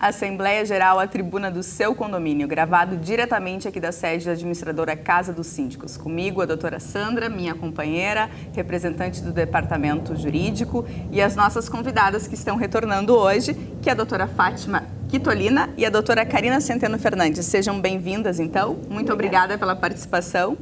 Assembleia Geral, a tribuna do seu condomínio, gravado diretamente aqui da sede da administradora Casa dos Síndicos. Comigo, a doutora Sandra, minha companheira, representante do departamento jurídico, e as nossas convidadas que estão retornando hoje, que é a doutora Fátima Quitolina e a doutora Karina Centeno Fernandes. Sejam bem-vindas, então. Muito obrigada pela participação.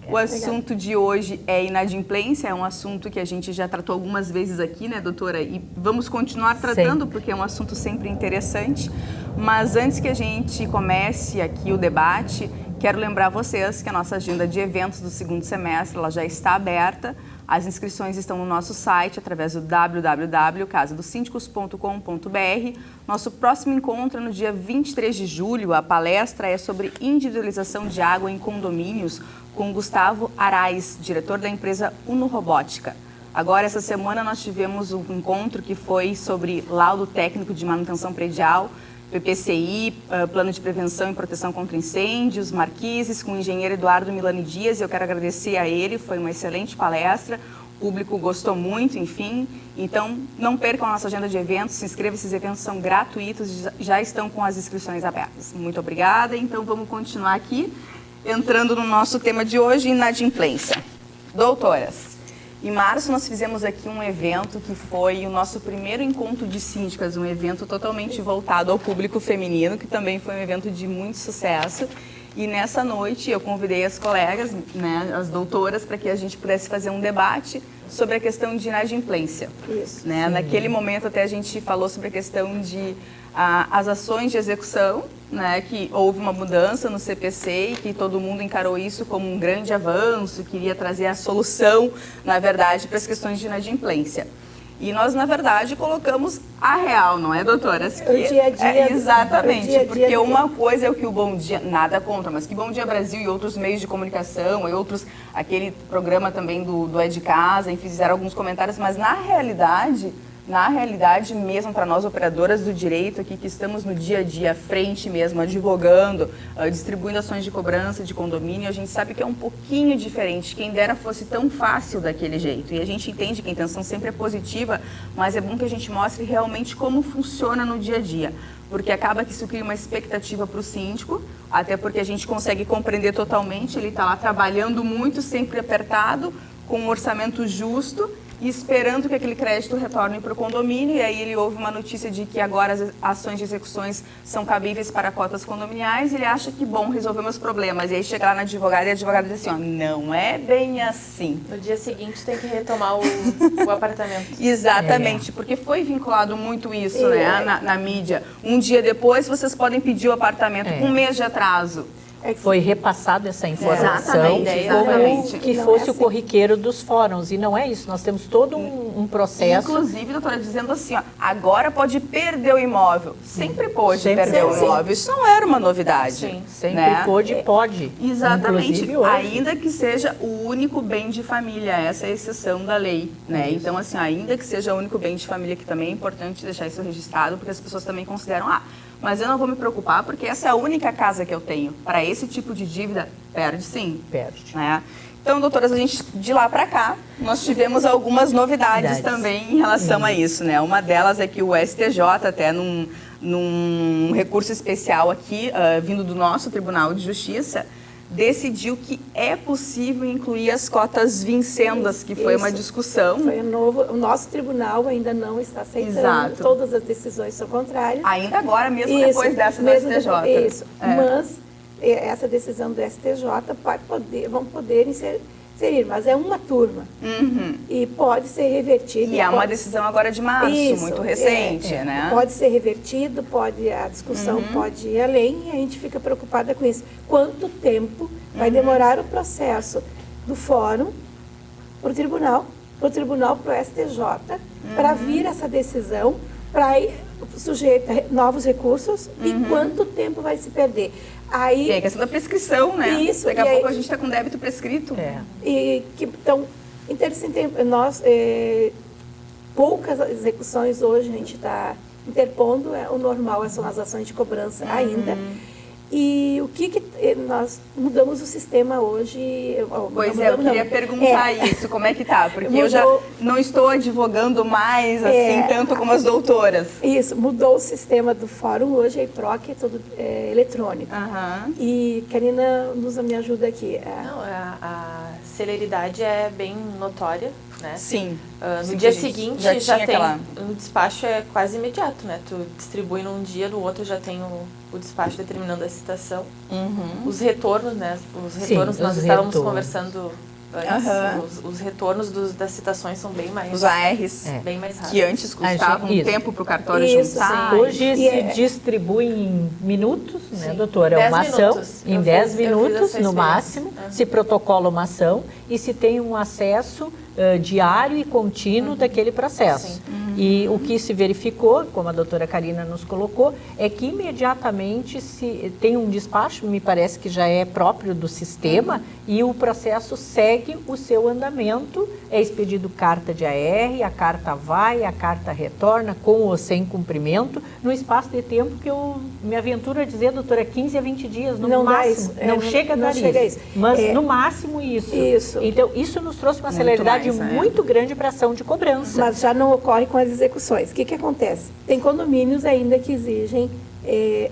O assunto de hoje é inadimplência, é um assunto que a gente já tratou algumas vezes aqui, né, doutora? E vamos continuar tratando, porque é um assunto sempre interessante. Mas antes que a gente comece aqui o debate, quero lembrar vocês que a nossa agenda de eventos do segundo semestre ela já está aberta. As inscrições estão no nosso site, através do www.casadosíndicos.com.br. Nosso próximo encontro é no dia 23 de julho. A palestra é sobre individualização de água em condomínios, com Gustavo Arais, diretor da empresa Uno Robótica. Agora, essa semana, nós tivemos um encontro que foi sobre laudo técnico de manutenção predial, PPCI, Plano de Prevenção e Proteção contra Incêndios, Marquises, com o engenheiro Eduardo Milani Dias. Eu quero agradecer a ele, foi uma excelente palestra, o público gostou muito, enfim. Então, não percam a nossa agenda de eventos, se inscrevam, esses eventos são gratuitos, já estão com as inscrições abertas. Muito obrigada, então vamos continuar aqui. Entrando no nosso tema de hoje, inadimplência. Doutoras, em março nós fizemos aqui um evento que foi o nosso primeiro encontro de síndicas, um evento totalmente voltado ao público feminino, que também foi um evento de muito sucesso. E nessa noite eu convidei as colegas, né, as doutoras, para que a gente pudesse fazer um debate sobre a questão de inadimplência. Isso. Né? Naquele momento até a gente falou sobre a questão de as ações de execução, né, que houve uma mudança no CPC e que todo mundo encarou isso como um grande avanço, queria trazer a solução, na verdade, para as questões de inadimplência. E nós, na verdade, colocamos a real, não é, doutoras? O dia a dia. Exatamente, dia a dia porque uma coisa é o que o Bom Dia, nada contra, mas que Bom Dia Brasil e outros meios de comunicação, e outros, aquele programa também do É de Casa, enfim, fizeram alguns comentários, mas na realidade mesmo para nós operadoras do direito aqui que estamos no dia a dia à frente mesmo, advogando, distribuindo ações de cobrança de condomínio, a gente sabe que é um pouquinho diferente, quem dera fosse tão fácil daquele jeito. E a gente entende que a intenção sempre é positiva, mas é bom que a gente mostre realmente como funciona no dia a dia, porque acaba que isso cria uma expectativa para o síndico, até porque a gente consegue compreender totalmente, ele está lá trabalhando muito, sempre apertado, com um orçamento justo, e esperando que aquele crédito retorne para o condomínio, e aí ele ouve uma notícia de que agora as ações de execuções são cabíveis para cotas condominiais, e ele acha que, bom, resolvemos os problemas. E aí chega lá na advogada e a advogada diz assim, ó, não é bem assim. No dia seguinte tem que retomar o apartamento. Exatamente, porque foi vinculado muito isso, né, na mídia. Um dia depois vocês podem pedir o apartamento com um mês de atraso. Foi repassada essa informação Exatamente. que fosse o corriqueiro dos fóruns. E não é isso, nós temos todo um processo. Inclusive, doutora, dizendo assim, ó, agora pode perder o imóvel. Sempre pôde perder o imóvel. Isso não era uma novidade. Sim, sempre né? pode. Exatamente. Ainda que seja o único bem de família, essa é a exceção da lei. Né? Então, assim, ainda que seja o único bem de família, que também é importante deixar isso registrado, porque as pessoas também consideram, mas eu não vou me preocupar porque essa é a única casa que eu tenho. Para esse tipo de dívida, perde sim. Perde. Né? Então, doutoras, a gente, de lá para cá, nós tivemos algumas novidades também em relação a isso. Né? Uma delas é que o STJ, até num recurso especial aqui, vindo do nosso Tribunal de Justiça, decidiu que é possível incluir as cotas vincendas, que foi uma discussão. Foi novo. O nosso tribunal ainda não está aceitando. Exato. Todas as decisões são contrárias. Ainda agora, mesmo depois dessa do STJ. Isso. Mas essa decisão do STJ vão poder inserir, mas é uma turma. E pode ser revertido. E é uma decisão agora de março, muito recente, né? Pode ser revertido, a discussão pode ir além, e a gente fica preocupada com isso. Quanto tempo vai demorar o processo do fórum para o tribunal, para o STJ, para vir essa decisão, para sujeita novos recursos, e quanto tempo vai se perder. Aí, tem a questão da prescrição, né? Isso, daqui a pouco a gente está com débito prescrito. Então, nós, poucas execuções hoje a gente está interpondo, o normal são as ações de cobrança ainda. E o que nós mudamos o sistema hoje? Pois é, eu queria perguntar isso, como é que tá? Porque eu já não estou advogando mais, assim, tanto como as doutoras. Isso, mudou o sistema do fórum, hoje a IPROC é todo eletrônico. E Karina me ajuda aqui. Não, a celeridade é bem notória, né? Sim. No dia seguinte já tem, aquela... o despacho é quase imediato, né? Tu distribui num dia, no outro já tem o despacho determinando a citação. Os retornos, né? Os retornos, nós estávamos conversando antes, os retornos das citações são bem mais... Os ARs. Bem mais rápidos. Que antes custavam um tempo para o cartório juntar. Hoje se distribui em minutos, né, doutora? É uma ação, em 10 minutos no máximo, se protocola uma ação e se tem um acesso diário e contínuo daquele processo. E o que se verificou, como a doutora Karina nos colocou, é que imediatamente se tem um despacho, me parece que já é próprio do sistema, e o processo segue o seu andamento, é expedido carta de AR, a carta vai, a carta retorna, com ou sem cumprimento, no espaço de tempo que eu me aventuro a dizer, doutora, 15 a 20 dias, no máximo. Não chega a dar isso. Mas no máximo isso. Então, isso nos trouxe uma celeridade muito grande para a ação de cobrança. Mas já não ocorre com as execuções. O que acontece? Tem condomínios ainda que exigem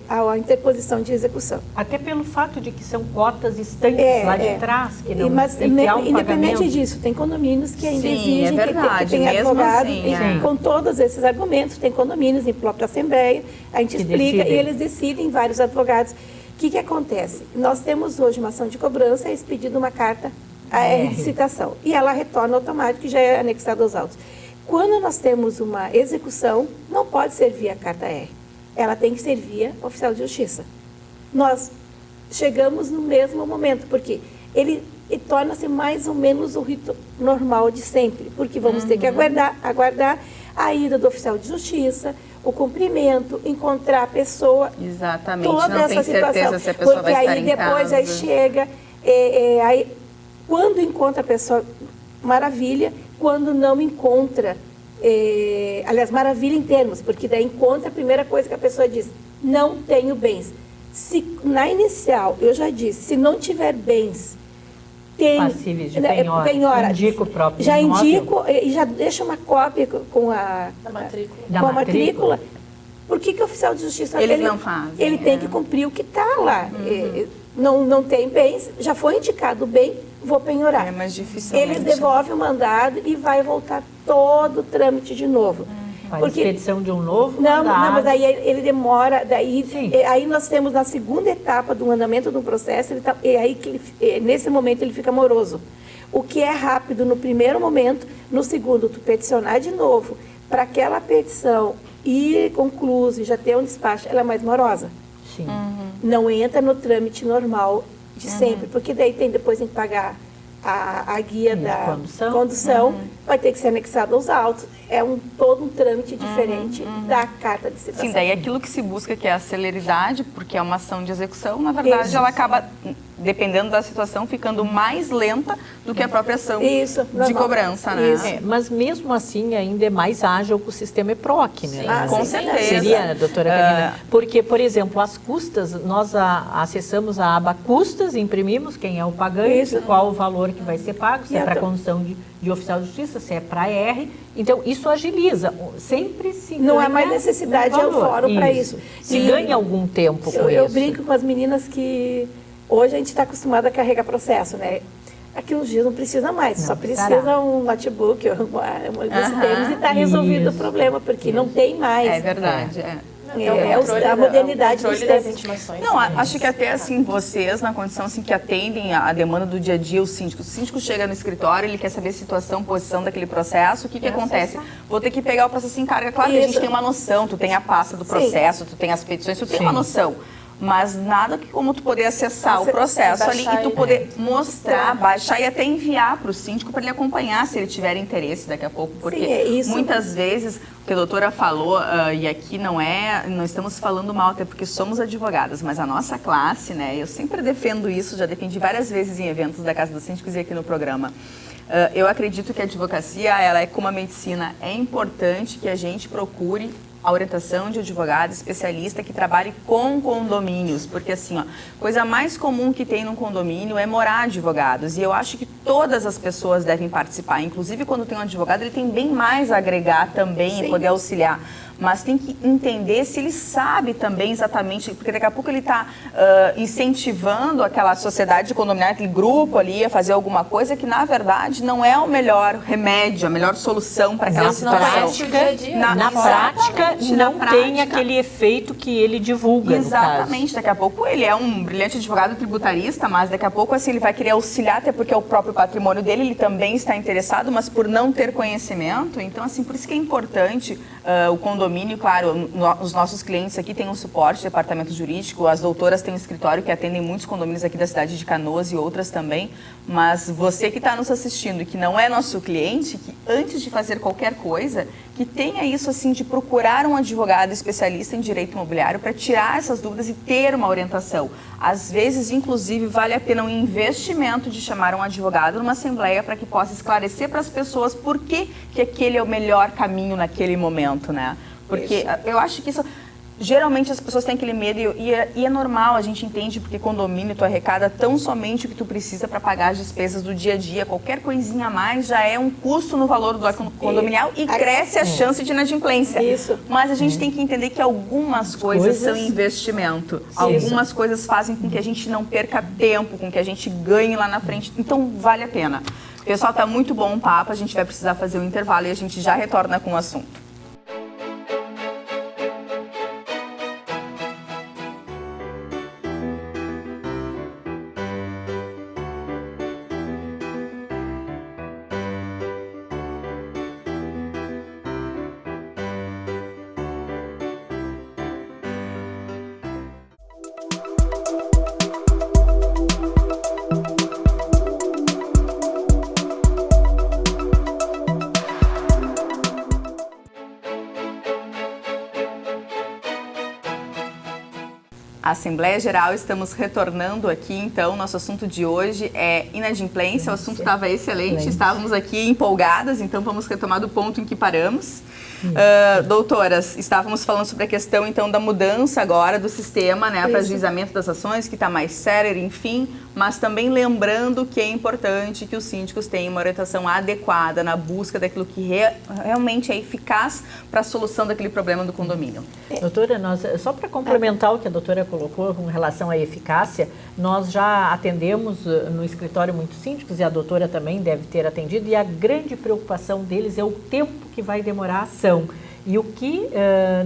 a interposição de execução. Até pelo fato de que são cotas estanques lá de trás, que não mas independente disso, tem condomínios que ainda exigem que tem advogado com todos esses argumentos, tem condomínios em própria Assembleia, a gente explica e eles decidem, vários advogados. O que acontece? Nós temos hoje uma ação de cobrança, é expedida uma carta AR de citação e ela retorna automático e já é anexada aos autos. Quando nós temos uma execução, não pode ser via carta R. Ela tem que ser via oficial de justiça. Nós chegamos no mesmo momento, porque ele torna-se mais ou menos o rito normal de sempre, porque vamos ter que aguardar a ida do oficial de justiça, o cumprimento, encontrar a pessoa. Exatamente, toda não essa tem situação, certeza se a pessoa vai estar em casa. Porque aí depois chega, aí, quando encontra a pessoa, maravilha. Quando não encontra, aliás, maravilha em termos, porque daí encontra a primeira coisa que a pessoa diz, não tenho bens. Se na inicial, eu já disse, se não tiver bens, tem passíveis de penhora, indico o próprio já imóvel. Indico e já deixa uma cópia com a matrícula. Por que o oficial de justiça não fazem? Ele tem que cumprir o que está lá. Não tem bens, já foi indicado o bem, vou penhorar. É mais difícil. Eles devolvem o mandado e vai voltar todo o trâmite de novo. Faz expedição de um novo mandado. Não, mas aí ele demora, aí nós temos na segunda etapa do andamento do processo, nesse momento ele fica moroso. O que é rápido no primeiro momento, no segundo, tu peticionar de novo, para aquela petição ir conclusa e já ter um despacho, ela é mais morosa. Sim. Não entra no trâmite normal de sempre, porque daí depois tem que pagar a guia da condução, vai ter que ser anexado aos autos. É todo um trâmite diferente da carta de citação. Sim, daí aquilo que se busca, que é a celeridade, porque é uma ação de execução, na verdade ela acaba, dependendo da situação, ficando mais lenta do que a própria ação de cobrança, né? Mas mesmo assim ainda é mais ágil que o sistema EPROC, né? Com certeza. Seria, doutora Karina? Porque, por exemplo, as custas, nós acessamos a aba custas, imprimimos quem é o pagante, qual o valor que vai ser pago, se é para condução de oficial de justiça, se é para R. Então, isso agiliza. Sempre se não há mais necessidade ao fórum para isso. Se ganha algum tempo com isso. Eu brinco com as meninas que hoje a gente está acostumado a carregar processo, né? Aqui uns dias não precisa mais, só precisa um notebook, e está resolvido o problema, porque não tem mais. É verdade, a modernidade dos das intimações. Não, acho que até assim, vocês, na condição assim, que atendem a demanda do dia a dia, o síndico chega no escritório, ele quer saber a situação, posição daquele processo, o que acontece? Vou ter que pegar o processo em carga. Claro que a gente tem uma noção, tu tem a pasta do processo, tu tem as petições, tu tem uma noção. Mas nada que como tu poder acessar o processo ali e tu poder mostrar, baixar e até enviar para o síndico para ele acompanhar se ele tiver interesse daqui a pouco. Porque muitas vezes, o que a doutora falou, e aqui não estamos falando mal, até porque somos advogadas, mas a nossa classe, né, eu sempre defendo isso, já defendi várias vezes em eventos da Casa dos Síndicos e aqui no programa. Eu acredito que a advocacia, ela é como a medicina, é importante que a gente procure a orientação de advogado especialista que trabalhe com condomínios, porque assim, ó, coisa mais comum que tem num condomínio é morar advogados, e eu acho que todas as pessoas devem participar, inclusive quando tem um advogado, ele tem bem mais a agregar também e poder auxiliar. Mas tem que entender se ele sabe também exatamente, porque daqui a pouco ele está incentivando aquela sociedade condominial, aquele grupo ali a fazer alguma coisa que na verdade não é o melhor remédio, a melhor solução para aquela situação. Na prática não tem aquele efeito que ele divulga. Exatamente, daqui a pouco ele é um brilhante advogado tributarista, mas daqui a pouco assim, ele vai querer auxiliar, até porque é o próprio patrimônio dele, ele também está interessado, mas por não ter conhecimento, então assim, por isso que é importante o condomínio, claro, os nossos clientes aqui têm um suporte, departamento jurídico, as doutoras têm um escritório que atendem muitos condomínios aqui da cidade de Canoas e outras também, mas você que está nos assistindo e que não é nosso cliente, que antes de fazer qualquer coisa, que tenha isso assim de procurar um advogado especialista em direito imobiliário para tirar essas dúvidas e ter uma orientação. Às vezes, inclusive, vale a pena um investimento de chamar um advogado numa assembleia para que possa esclarecer para as pessoas por que aquele é o melhor caminho naquele momento, né? Porque eu acho que isso... Geralmente as pessoas têm aquele medo e é normal, a gente entende, porque condomínio tu arrecada tão somente o que tu precisa para pagar as despesas do dia a dia. Qualquer coisinha a mais já é um custo no valor do condominial e cresce a chance de inadimplência. Isso. Mas a gente tem que entender que algumas coisas são investimento. Algumas coisas fazem com que a gente não perca tempo, com que a gente ganhe lá na frente. Então vale a pena. Pessoal, tá muito bom o papo, a gente vai precisar fazer um intervalo e a gente já retorna com o assunto. Assembleia Geral, estamos retornando aqui, então, nosso assunto de hoje é inadimplência, o assunto estava excelente, estávamos aqui empolgadas, então vamos retomar do ponto em que paramos. Doutoras, estávamos falando sobre a questão, então, da mudança agora do sistema, né, para ajuizamento das ações, que está mais sério, enfim, mas também lembrando que é importante que os síndicos tenham uma orientação adequada na busca daquilo que realmente é eficaz para a solução daquele problema do condomínio. Doutora, só para complementar o que a doutora colocou com relação à eficácia, nós já atendemos no escritório muitos síndicos e a doutora também deve ter atendido, e a grande preocupação deles é o tempo que vai demorar a ação. E o que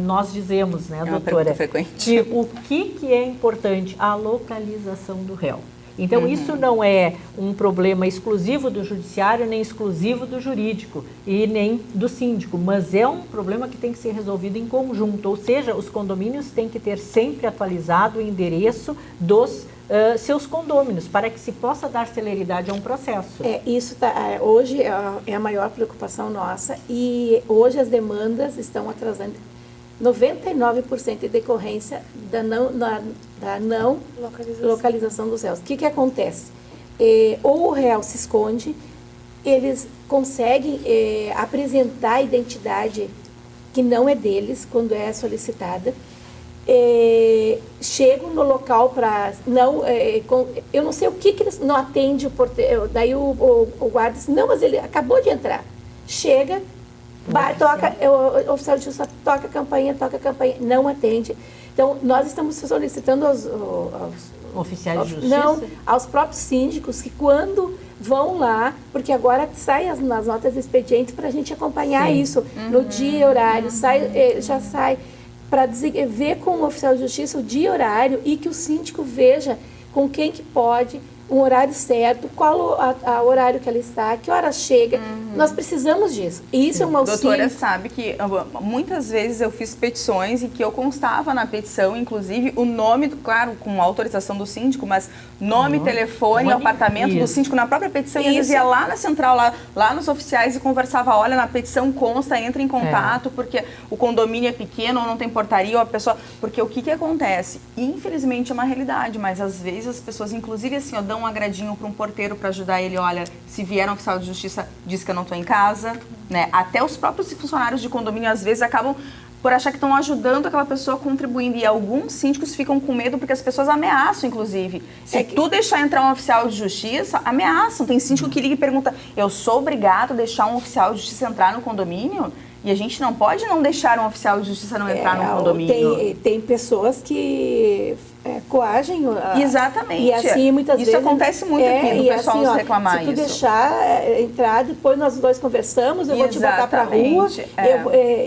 nós dizemos, né, doutora, que o que é importante? A localização do réu. Então, isso não é um problema exclusivo do judiciário, nem exclusivo do jurídico e nem do síndico, mas é um problema que tem que ser resolvido em conjunto, ou seja, os condomínios têm que ter sempre atualizado o endereço dos seus condôminos, para que se possa dar celeridade a um processo. Isso hoje é a maior preocupação nossa, e hoje as demandas estão atrasando 99% de decorrência da não localização dos réus. O que acontece? Ou o réu se esconde, eles conseguem apresentar a identidade que não é deles quando é solicitada, chegam no local para não, eu não sei o que eles não atende o porteiro, daí o guarda diz, não, mas ele acabou de entrar, chega, toca, o oficial de justiça toca a campainha, não atende. Então, nós estamos solicitando aos oficiais de justiça? Não, aos próprios síndicos, que quando vão lá, porque agora sai nas notas de expediente para a gente acompanhar isso, no dia e horário, já sai para ver com o oficial de justiça o dia e horário, e que o síndico veja com quem que pode, um horário certo, qual o horário que ela está, que horas chega. Nós precisamos disso. E isso é um auxílio. Doutora sabe que muitas vezes eu fiz petições e que eu constava na petição, inclusive, o nome, claro, com autorização do síndico, mas nome, telefone, apartamento do síndico na própria petição. E eles iam lá na central, lá nos oficiais, e conversava, olha, na petição consta, entra em contato, porque o condomínio é pequeno, ou não tem portaria, ou a pessoa... Porque o que acontece? Infelizmente é uma realidade, mas às vezes as pessoas, inclusive assim, dão um agradinho para um porteiro para ajudar ele, olha, se vier um oficial de justiça, diz que eu não estou em casa, né? Até os próprios funcionários de condomínio às vezes acabam por achar que estão ajudando aquela pessoa contribuindo. E alguns síndicos ficam com medo porque as pessoas ameaçam, inclusive. Se tu deixar entrar um oficial de justiça, ameaçam. Tem síndico que liga e pergunta, eu sou obrigado a deixar um oficial de justiça entrar no condomínio? E a gente não pode não deixar um oficial de justiça não entrar no condomínio. Tem pessoas que coagem. Exatamente. E assim, muitas vezes... Isso acontece muito aqui, do pessoal nos reclamar isso. Se tu deixar entrar, depois nós dois conversamos, eu vou te botar pra rua.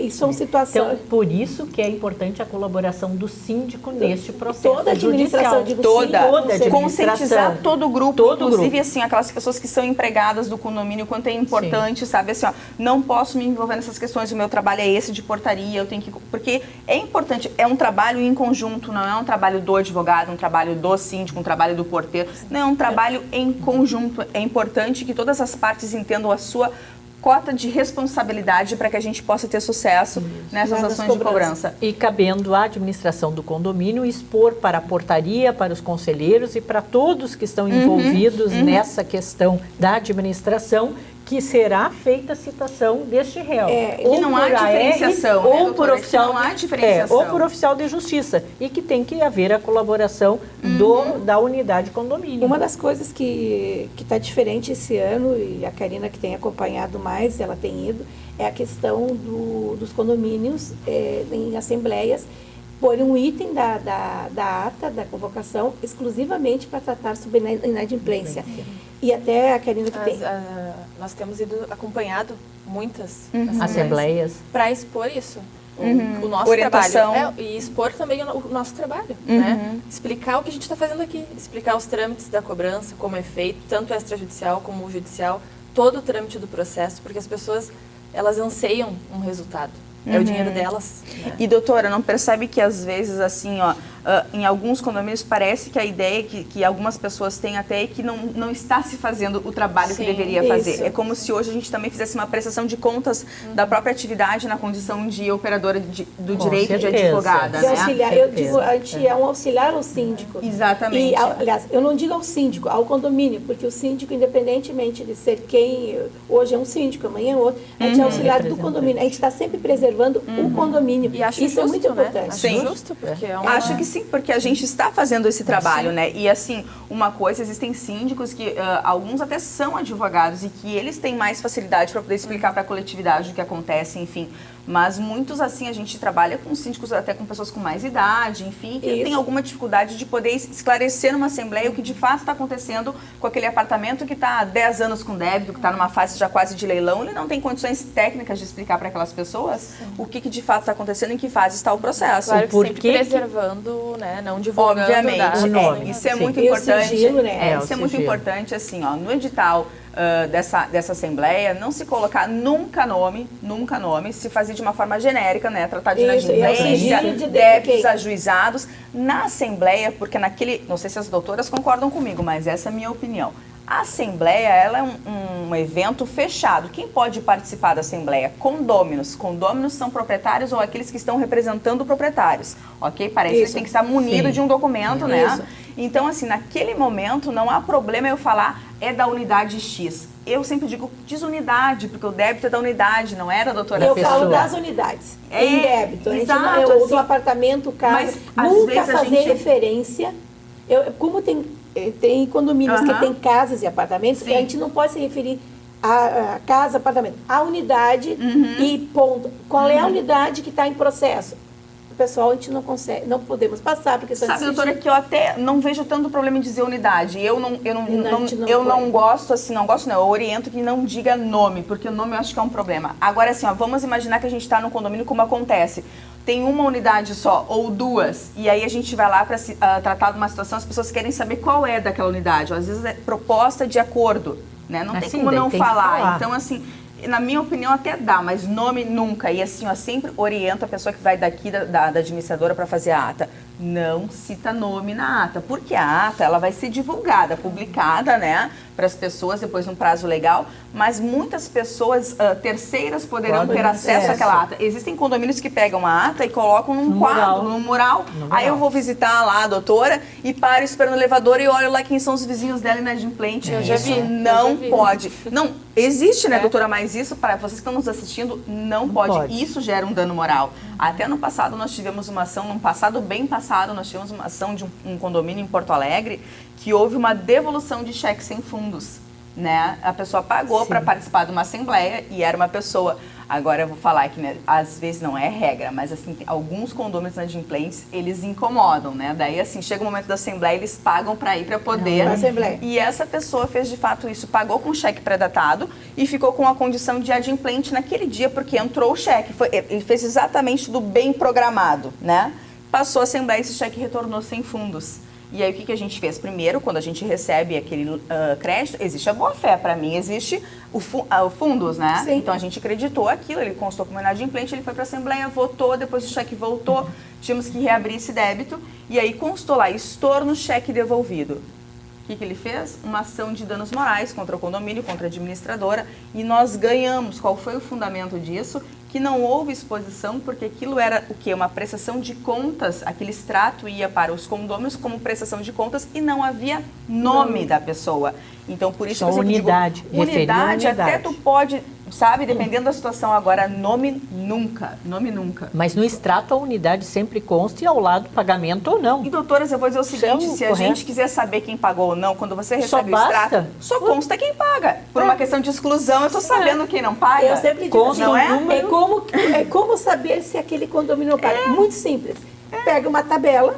E são situações... Então, por isso que é importante a colaboração do síndico neste processo. Toda a administração, toda administração. Conscientizar todo o grupo, inclusive assim, aquelas pessoas que são empregadas do condomínio, quanto é importante, sabe, assim, ó, não posso me envolver nessas questões, o meu trabalho é esse de portaria, eu tenho que... Porque é importante, é um trabalho em conjunto, não é um trabalho do advogado, um trabalho do síndico, um trabalho do porteiro, não, é um trabalho em conjunto. É importante que todas as partes entendam a sua cota de responsabilidade para que a gente possa ter sucesso nessas ações de cobrança. E cabendo à administração do condomínio expor para a portaria, para os conselheiros e para todos que estão envolvidos nessa questão da administração, que será feita a citação deste réu. Ou não há diferenciação, ou por oficial, não há diferenciação. Ou por oficial de justiça. E que tem que haver a colaboração da unidade condomínio. Uma das coisas que está diferente esse ano, e a Karina que tem acompanhado mais, ela tem ido, é a questão dos condomínios em assembleias, pôr um item da ata, da convocação, exclusivamente para tratar sobre inadimplência. E até a Karina que tem. Nós temos ido acompanhado muitas assembleias para expor isso. O nosso orientação. trabalho. E expor também o nosso trabalho. Né? Explicar o que a gente está fazendo aqui. Explicar os trâmites da cobrança, como é feito, tanto extrajudicial como o judicial, todo o trâmite do processo, porque as pessoas, elas anseiam um resultado. É o dinheiro delas. Né? E, doutora, não percebe que às vezes, assim, ó, em alguns condomínios parece que a ideia que algumas pessoas têm até é que não está se fazendo o trabalho que deveria fazer. Isso. É como se hoje a gente também fizesse uma prestação de contas da própria atividade na condição de operadora do direito de advogada. De né? auxiliar, eu digo, a gente é um auxiliar ao síndico. Exatamente. E, aliás, eu não digo ao síndico, ao condomínio, porque o síndico, independentemente de ser quem, hoje é um síndico, amanhã é outro, a gente é auxiliar do condomínio. A gente está sempre preservando o condomínio. E acho isso justo, é muito importante. Né? Acho justo, porque Acho que sim, porque a gente está fazendo esse trabalho, né? E assim, uma coisa, existem síndicos que alguns até são advogados e que eles têm mais facilidade para poder explicar para a coletividade o que acontece, enfim. Mas muitos, assim, a gente trabalha com síndicos, até com pessoas com mais idade, enfim, que tem alguma dificuldade de poder esclarecer numa assembleia o que de fato está acontecendo com aquele apartamento que está há 10 anos com débito, que está numa fase já quase de leilão, ele não tem condições técnicas de explicar para aquelas pessoas o que de fato está acontecendo e em que fase está o processo. Claro que sempre preservando, né, não divulgando obviamente, o nome. Isso é muito importante. Sigilo, né? Isso é muito importante, assim, ó, no edital dessa assembleia, não se colocar nunca nome, se fazer de uma forma genérica, né, tratar de inadimplência, débitos ajuizados na assembleia, porque não sei se as doutoras concordam comigo, mas essa é a minha opinião. A assembleia, ela é um evento fechado. Quem pode participar da assembleia? Condôminos. Condôminos são proprietários ou aqueles que estão representando proprietários, ok? Parece que eles têm que estar munidos de um documento, né? Isso. Então, assim, naquele momento, não há problema eu falar é da unidade X. Eu sempre digo desunidade, porque o débito é da unidade, não é da doutora Eu pessoa. falo das unidades, em débito. Exato, ou assim, do apartamento, casa. Mas, nunca fazer referência. Como tem condomínios que tem casas e apartamentos, a gente não pode se referir a casa, apartamento, a unidade e ponto. Qual é a unidade que está em processo? O pessoal, a gente não consegue, não podemos passar, porque... Sabe, doutora, que eu até não vejo tanto problema em dizer unidade. Eu não gosto, assim, eu oriento que não diga nome, porque o nome eu acho que é um problema. Agora, assim, ó, vamos imaginar que a gente está no condomínio como acontece. Tem uma unidade só, ou duas, e aí a gente vai lá para tratar de uma situação, as pessoas querem saber qual é daquela unidade. Às vezes é proposta de acordo, né? Não tem como não falar. Então, assim... Na minha opinião, até dá, mas nome nunca. E assim, eu sempre oriento a pessoa que vai daqui da administradora para fazer a ata. Não cita nome na ata, porque a ata ela vai ser divulgada, publicada, né? para as pessoas depois num prazo legal, mas muitas pessoas terceiras poderão ter acesso àquela ata. Existem condomínios que pegam a ata e colocam num quadro, num mural. Aí eu vou visitar lá a doutora e paro esperando o elevador e olho lá quem são os vizinhos dela inadimplente. Isso não pode. Não, existe, né, doutora, mas isso, para vocês que estão nos assistindo, não pode. Isso gera um dano moral. Até no passado nós tivemos uma ação, num passado bem passado, nós tivemos uma ação de um condomínio em Porto Alegre que houve uma devolução de cheque sem fundos, né? A pessoa pagou para participar de uma assembleia e era uma pessoa... Agora eu vou falar que, né, às vezes não é regra, mas assim, alguns condomínios inadimplentes, eles incomodam, né? Daí assim, chega o momento da assembleia, eles pagam para ir para poder. E essa pessoa fez de fato isso, pagou com cheque pré-datado e ficou com a condição de adimplente naquele dia, porque entrou o cheque. Ele fez exatamente tudo bem programado, né? Passou a assembleia e esse cheque retornou sem fundos. E aí o que a gente fez? Primeiro, quando a gente recebe aquele crédito, existe a boa-fé. Para mim, existe o fundos, né? Sim. Então a gente acreditou aquilo, ele constou como inadimplente, ele foi para a Assembleia, votou, depois o cheque voltou, tínhamos que reabrir esse débito, e aí constou lá, estorno, cheque devolvido. O que ele fez? Uma ação de danos morais contra o condomínio, contra a administradora, e nós ganhamos. Qual foi o fundamento disso? Que não houve exposição, porque aquilo era o quê? Uma prestação de contas, aquele extrato ia para os condôminos como prestação de contas e não havia nome da pessoa. Então, por isso que eu unidade, até tu pode, sabe, dependendo da situação agora, nome nunca. Mas no extrato a unidade sempre consta e ao lado pagamento ou não. E doutoras, eu vou dizer o seguinte, se a gente quiser saber quem pagou ou não, quando você recebe o extrato, só consta quem paga. Por uma questão de exclusão, eu estou sabendo quem não paga. Eu sempre digo assim, não é? É como saber se aquele condomínio não paga. Muito simples. Pega uma tabela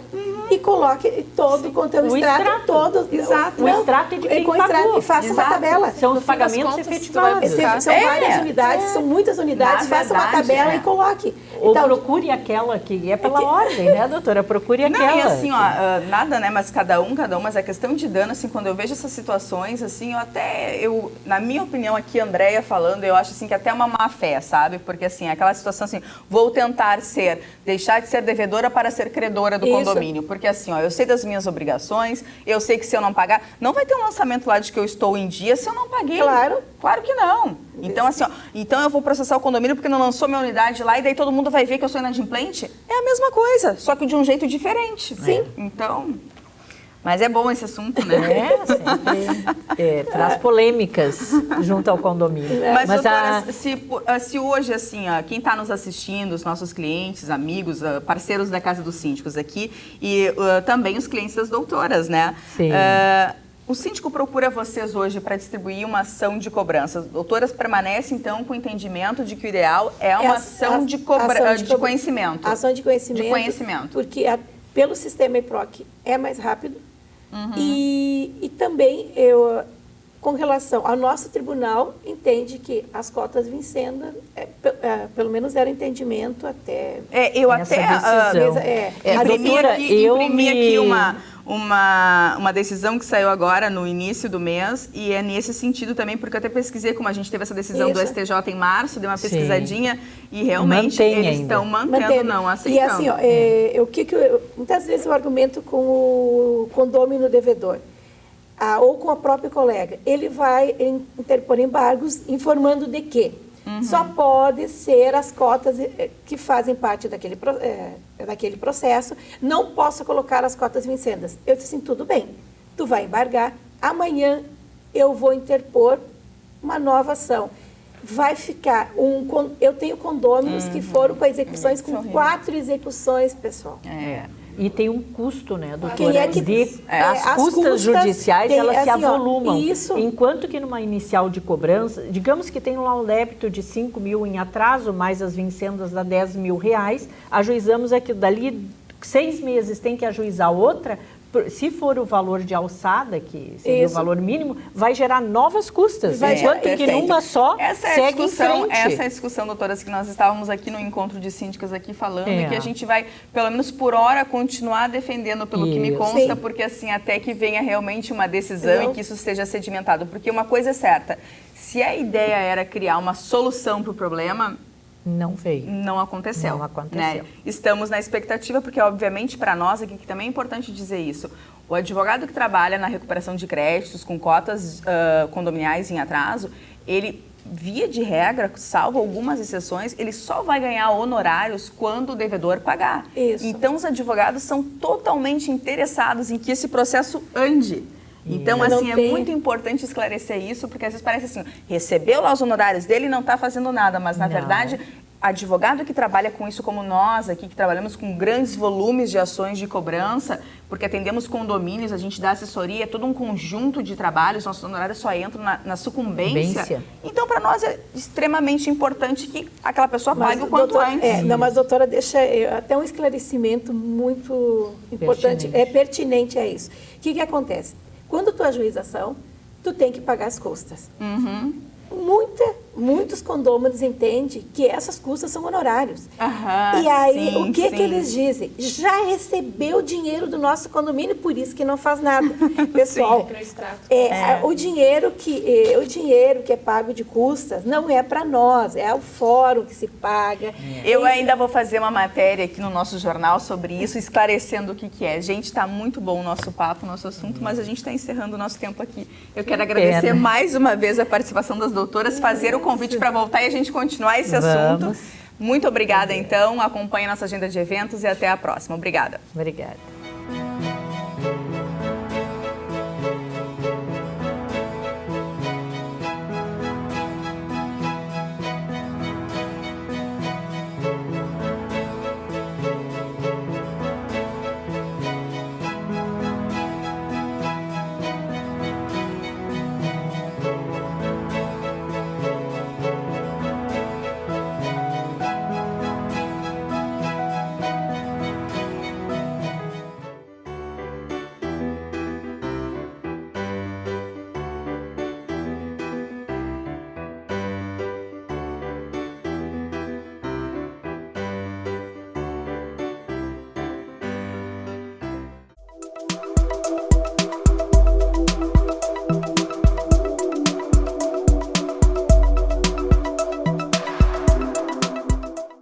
e coloque todo o conteúdo, o extrato todo. Exato. O extrato é de quem pagou. E faça uma tabela. São os pagamentos efetivados. São várias unidades, são muitas unidades. Faça uma tabela e coloque. Ou então, procure aquela que é pela ordem, né, doutora? Procure aquela. Não, e assim, ó, nada, né, mas cada um, mas a questão de dano, assim, quando eu vejo essas situações, assim, na minha opinião aqui, Andréia falando, eu acho, assim, que até é uma má fé, sabe? Porque, assim, aquela situação, assim, vou tentar deixar de ser devedora para ser credora do condomínio. Porque, assim, ó, eu sei das minhas obrigações, eu sei que se eu não pagar, não vai ter um lançamento lá de que eu estou em dia se eu não paguei. Claro que não. Então, assim, ó, então eu vou processar o condomínio porque não lançou minha unidade lá e daí todo mundo vai ver que eu sou inadimplente? É a mesma coisa, só que de um jeito diferente. Sim. Então, mas é bom esse assunto, né? Sempre traz polêmicas junto ao condomínio. Mas doutora, se hoje, assim, ó, quem está nos assistindo, os nossos clientes, amigos, parceiros da Casa dos Síndicos aqui e também os clientes das doutoras, né? Sim. O síndico procura vocês hoje para distribuir uma ação de cobrança. Doutoras permanecem, então, com o entendimento de que o ideal é uma ação de conhecimento. Ação de conhecimento. Porque pelo sistema EPROC é mais rápido. E também, com relação ao nosso tribunal, entende que as cotas vincendas, pelo menos era entendimento até... Imprimi aqui uma decisão que saiu agora no início do mês e é nesse sentido também, porque eu até pesquisei, como a gente teve essa decisão do STJ em março, dei uma pesquisadinha e realmente eles estão mantendo, não aceitando. E assim, ó, muitas vezes eu argumento com o condômino devedor, ou com a própria colega, ele vai interpor embargos informando de que só pode ser as cotas que fazem parte daquele processo, não posso colocar as cotas vincendas. Eu disse assim, tudo bem, tu vai embargar, amanhã eu vou interpor uma nova ação. Vai ficar eu tenho condôminos que foram com execuções, com 4 execuções, pessoal. E tem um custo, né, doutora? As custas judiciais, elas se avolumam. Enquanto que numa inicial de cobrança, digamos que tem lá um débito de 5 mil em atraso, mais as vincendas dá 10 mil reais, ajuizamos aquilo. Dali 6 meses tem que ajuizar outra. Se for o valor de alçada, que seria o valor mínimo, vai gerar novas custas. Enquanto que numa só segue em frente. Essa é a discussão, doutoras, que nós estávamos aqui no encontro de síndicas aqui falando, e que a gente vai, pelo menos por hora, continuar defendendo pelo que me consta, porque assim, até que venha realmente uma decisão e que isso seja sedimentado. Porque uma coisa é certa, se a ideia era criar uma solução para o problema, Não veio. Não aconteceu. Não aconteceu. Né? Estamos na expectativa, porque obviamente para nós aqui que também é importante dizer isso. O advogado que trabalha na recuperação de créditos com cotas condominiais em atraso, ele, via de regra, salvo algumas exceções, ele só vai ganhar honorários quando o devedor pagar. Isso. Então os advogados são totalmente interessados em que esse processo ande. Então, assim, é muito importante esclarecer isso, porque às vezes parece assim, recebeu lá os honorários dele e não está fazendo nada, mas na verdade, advogado que trabalha com isso como nós aqui, que trabalhamos com grandes volumes de ações de cobrança, porque atendemos condomínios, a gente dá assessoria, é todo um conjunto de trabalhos, nossos honorários só entram na sucumbência. Então, para nós é extremamente importante que aquela pessoa pague o quanto antes. Mas doutora, deixa até um esclarecimento muito importante, pertinente a isso. O que acontece? Quando tu ajuiza a ação, tu tem que pagar as custas. Muitos condôminos entendem que essas custas são honorários. E aí, o que eles dizem? Já recebeu o dinheiro do nosso condomínio, por isso que não faz nada. Pessoal, o dinheiro que é pago de custas não é para nós, é ao fórum que se paga. Eu ainda vou fazer uma matéria aqui no nosso jornal sobre isso, esclarecendo o que é. Gente, está muito bom o nosso papo, o nosso assunto, mas a gente está encerrando o nosso tempo aqui. Eu quero agradecer mais uma vez a participação das doutoras, fazer o convite para voltar e a gente continuar esse assunto. Muito obrigada, então. Acompanhe a nossa agenda de eventos e até a próxima. Obrigada. Obrigada.